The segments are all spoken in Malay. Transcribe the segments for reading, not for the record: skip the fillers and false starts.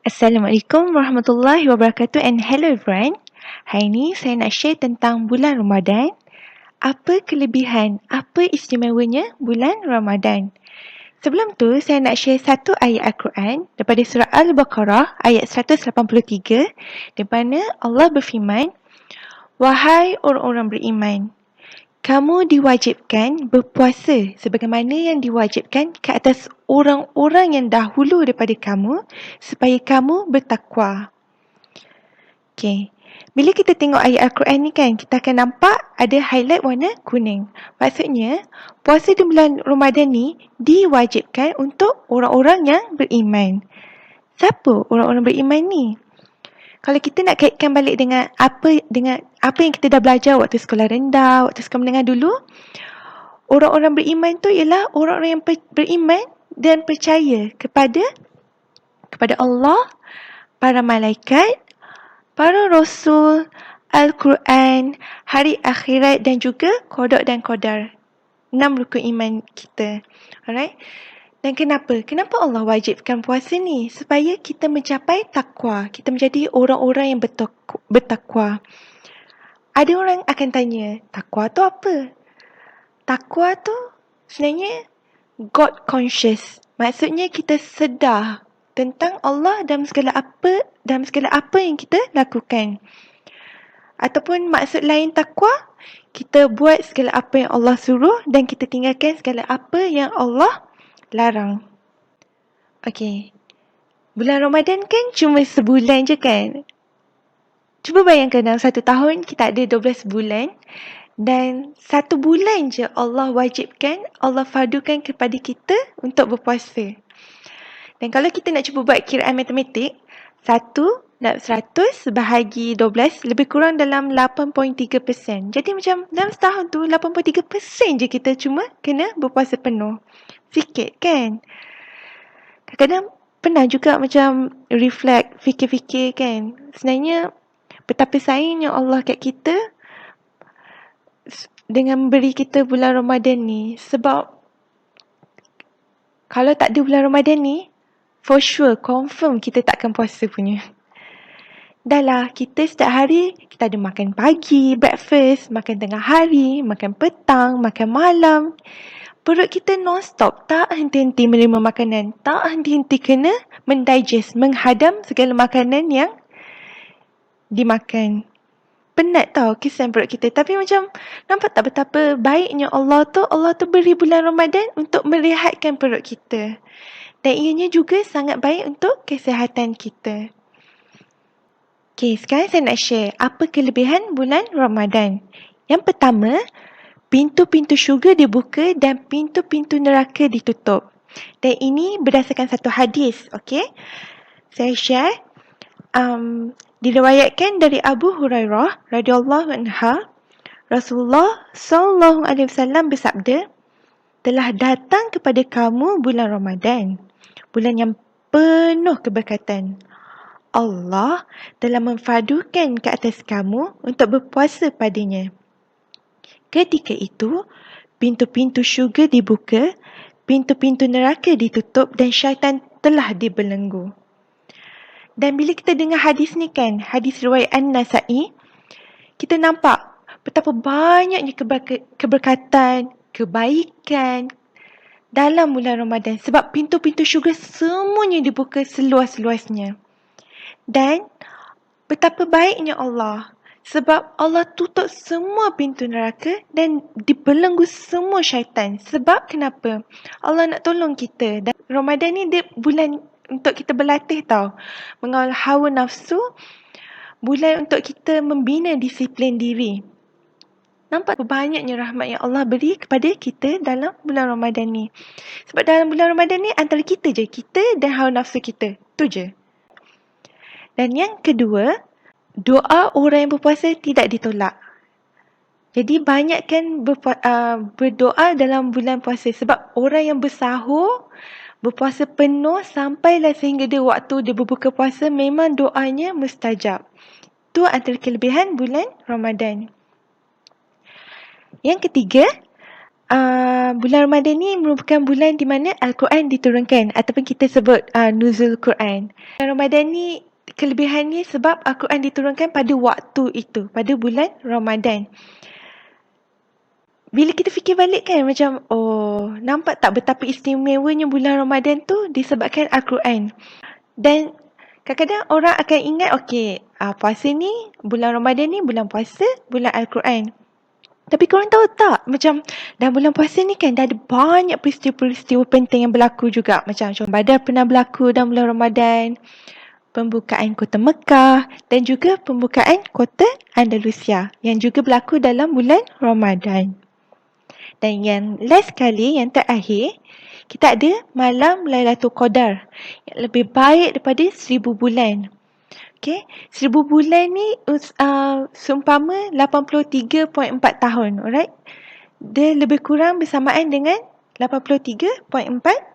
Assalamualaikum warahmatullahi wabarakatuh and hello everyone. Hari ini saya nak share tentang bulan Ramadan. Apa kelebihan, apa istimewanya bulan Ramadan? Sebelum tu, saya nak share satu ayat Al-Quran daripada surah Al-Baqarah ayat 183 di mana Allah berfirman, "Wahai orang-orang beriman, kamu diwajibkan berpuasa sebagaimana yang diwajibkan ke atas orang-orang yang dahulu daripada kamu supaya kamu bertakwa." Okay. Bila kita tengok ayat Al-Quran ni kan, kita akan nampak ada highlight warna kuning. Maksudnya, puasa di bulan Ramadan ni diwajibkan untuk orang-orang yang beriman. Siapa orang-orang beriman ni? Kalau kita nak kaitkan balik dengan apa yang kita dah belajar waktu sekolah rendah, waktu sekolah menengah dulu, orang-orang beriman tu ialah orang-orang yang beriman dan percaya kepada Allah, para malaikat, para rasul, Al-Quran, hari akhirat dan juga qada dan qadar. 6 rukun iman kita. Alright? Dan kenapa? Kenapa Allah wajibkan puasa ni? Supaya kita mencapai takwa. Kita menjadi orang-orang yang bertakwa. Ada orang akan tanya, takwa tu apa? Takwa tu sebenarnya God conscious. Maksudnya kita sedar tentang Allah dalam segala apa yang kita lakukan. Ataupun maksud lain takwa, kita buat segala apa yang Allah suruh dan kita tinggalkan segala apa yang Allah larang. Okey. Bulan Ramadan kan cuma sebulan je kan? Cuba bayangkan dalam satu tahun kita ada 12 bulan dan satu bulan je Allah wajibkan, Allah fardukan kepada kita untuk berpuasa. Dan kalau kita nak cuba buat kiraan matematik, 1/100 bahagi 12 lebih kurang dalam 8.3%. Jadi macam dalam setahun tu 8.3% je kita cuma kena berpuasa penuh. Sikit kan? Kadang-kadang pernah juga macam reflect, fikir-fikir kan. Sebenarnya betapa sayangnya Allah kat kita dengan beri kita bulan Ramadan ni. Sebab kalau tak ada bulan Ramadan ni, for sure, confirm kita takkan puasa punya. Dah lah, kita setiap hari, kita ada makan pagi, breakfast, makan tengah hari, makan petang, makan malam. Perut kita non-stop, tak henti-henti menerima makanan. Tak henti-henti kena mendigest, menghadam segala makanan yang dimakan. Penat tau kesan perut kita. Tapi macam, nampak tak betapa baiknya Allah tu beri bulan Ramadan untuk merehatkan perut kita. Dan ianya juga sangat baik untuk kesihatan kita. Okay, sekarang saya nak share apa kelebihan bulan Ramadan. Yang pertama, pintu-pintu syurga dibuka dan pintu-pintu neraka ditutup. Dan ini berdasarkan satu hadis, okay? Saya share. Diriwayatkan dari Abu Hurairah radhiyallahu anha, Rasulullah sallallahu alaihi wasallam bersabda, "Telah datang kepada kamu bulan Ramadan, bulan yang penuh keberkatan. Allah telah memfadukan ke atas kamu untuk berpuasa padanya. Ketika itu, pintu-pintu syurga dibuka, pintu-pintu neraka ditutup dan syaitan telah dibelenggu." Dan bila kita dengar hadis ni kan, hadis riwayat An-Nasa'i, kita nampak betapa banyaknya keberkatan, kebaikan dalam bulan Ramadan. Sebab pintu-pintu syurga semuanya dibuka seluas-luasnya. Dan betapa baiknya Allah. Sebab Allah tutup semua pintu neraka dan dibelenggu semua syaitan. Sebab kenapa? Allah nak tolong kita. Dan Ramadan ni dia bulan untuk kita berlatih tau. Mengawal hawa nafsu. Bulan untuk kita membina disiplin diri. Nampak banyaknya rahmat yang Allah beri kepada kita dalam bulan Ramadan ni. Sebab dalam bulan Ramadan ni antara kita je. Kita dan hawa nafsu kita. Tu je. Dan yang kedua, doa orang yang berpuasa tidak ditolak. Jadi banyakkan berdoa dalam bulan puasa. Sebab orang yang bersahur, berpuasa penuh sampailah sehingga waktu dia berbuka puasa, memang doanya mustajab. Itu antara kelebihan bulan Ramadan. Yang ketiga, bulan Ramadan ni merupakan bulan di mana Al-Quran diturunkan ataupun kita sebut Nuzul Quran. Bulan Ramadan ni kelebihannya sebab Al-Quran diturunkan pada waktu itu, pada bulan Ramadan. Bila kita fikir balik kan macam, oh, nampak tak betapa istimewanya bulan Ramadan tu disebabkan Al-Quran. Dan kadang-kadang orang akan ingat, okey, puasa ni, bulan Ramadan ni bulan puasa, bulan Al-Quran. Tapi korang tahu tak, macam dalam bulan puasa ni kan dah ada banyak peristiwa-peristiwa penting yang berlaku juga. Macam Badar pernah berlaku dalam bulan Ramadan, pembukaan kota Mekah dan juga pembukaan kota Andalusia yang juga berlaku dalam bulan Ramadan. Dan yang last sekali, yang terakhir, kita ada malam Lailatul Qadar yang lebih baik daripada 1000 bulan. Okay, 1000 bulan ni seumpama 83.4 tahun, alright? Dia lebih kurang bersamaan dengan 83.4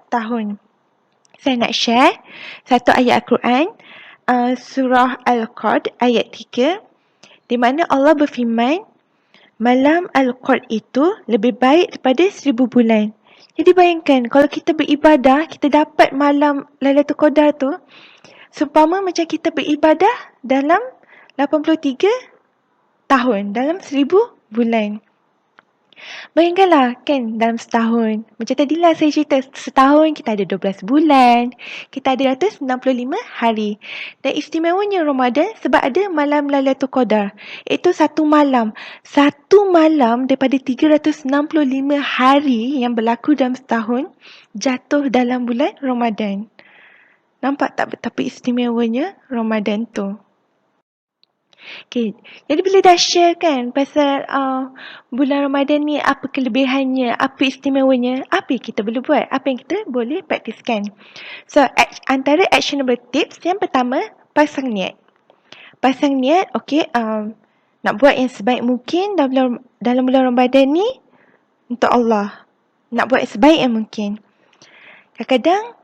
tahun. Saya nak share satu ayat Al-Quran, surah Al-Qad ayat 3, di mana Allah berfirman, malam Al-Qad itu lebih baik daripada 1000 bulan. Jadi bayangkan, kalau kita beribadah, kita dapat malam Lailatul Qadar tu, seumpama macam kita beribadah dalam 83 tahun, dalam 1000 bulan. Bayangkanlah kan dalam setahun. Macam tadilah saya cerita, setahun kita ada 12 bulan, kita ada 165 hari. Dan istimewanya Ramadan sebab ada malam Lailatul Qadar. Itu satu malam. Satu malam daripada 365 hari yang berlaku dalam setahun jatuh dalam bulan Ramadan. Nampak tak betapa istimewanya Ramadan tu? Okay, jadi bila dah share kan pasal bulan Ramadan ni, apa kelebihannya, apa istimewanya, apa yang kita boleh buat, apa yang kita boleh praktiskan. So, antara actionable tips, yang pertama, pasang niat. Pasang niat, okay, nak buat yang sebaik mungkin dalam bulan Ramadan ni untuk Allah. Nak buat sebaik yang mungkin. Kadang-kadang,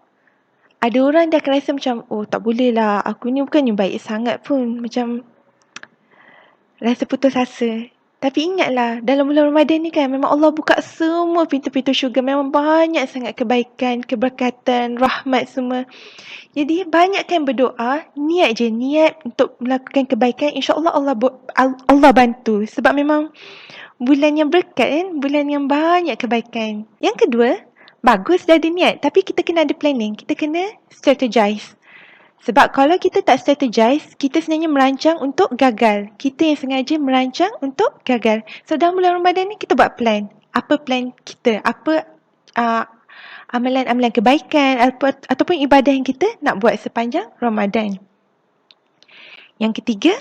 ada orang dah akan rasa macam, oh tak boleh lah, aku ni bukannya baik sangat pun. Macam rasa putus asa. Tapi ingatlah, dalam bulan Ramadan ni kan memang Allah buka semua pintu-pintu syurga. Memang banyak sangat kebaikan, keberkatan, rahmat semua. Jadi banyakkan berdoa, niat je, niat untuk melakukan kebaikan. InsyaAllah Allah bantu. Sebab memang bulan yang berkat kan, bulan yang banyak kebaikan. Yang kedua, bagus dah ada niat, tapi kita kena ada planning. Kita kena strategize. Sebab kalau kita tak strategize, kita sebenarnya merancang untuk gagal. Kita yang sengaja merancang untuk gagal. So dalam bulan Ramadan ni kita buat plan. Apa plan kita? Apa amalan-amalan kebaikan ataupun ibadah yang kita nak buat sepanjang Ramadan. Yang ketiga,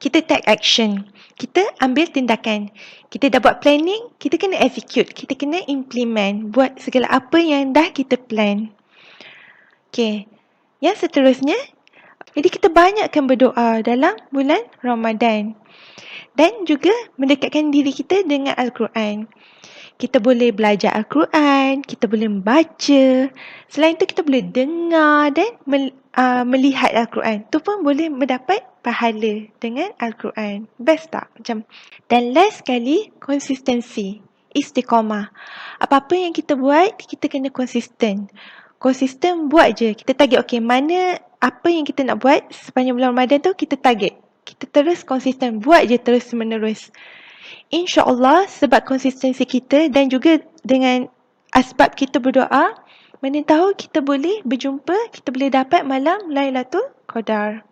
kita take action. Kita ambil tindakan. Kita dah buat planning, kita kena execute. Kita kena implement. Buat segala apa yang dah kita plan. Okay. Yang seterusnya, jadi kita banyakkan berdoa dalam bulan Ramadan. Dan juga mendekatkan diri kita dengan Al-Quran. Kita boleh belajar Al-Quran, kita boleh membaca. Selain itu kita boleh dengar dan melihat Al-Quran. Itu pun boleh mendapat pahala dengan Al-Quran. Best tak? Macam. Dan last sekali, konsistensi. Istiqamah. Apa-apa yang kita buat, kita kena konsisten. Konsisten buat je. Kita target, okay, mana apa yang kita nak buat sepanjang bulan Ramadan tu, kita target. Kita terus konsisten. Buat je terus menerus. InsyaAllah sebab konsistensi kita dan juga dengan asbab kita berdoa, mana tahu kita boleh berjumpa, kita boleh dapat malam Lailatul Qadar.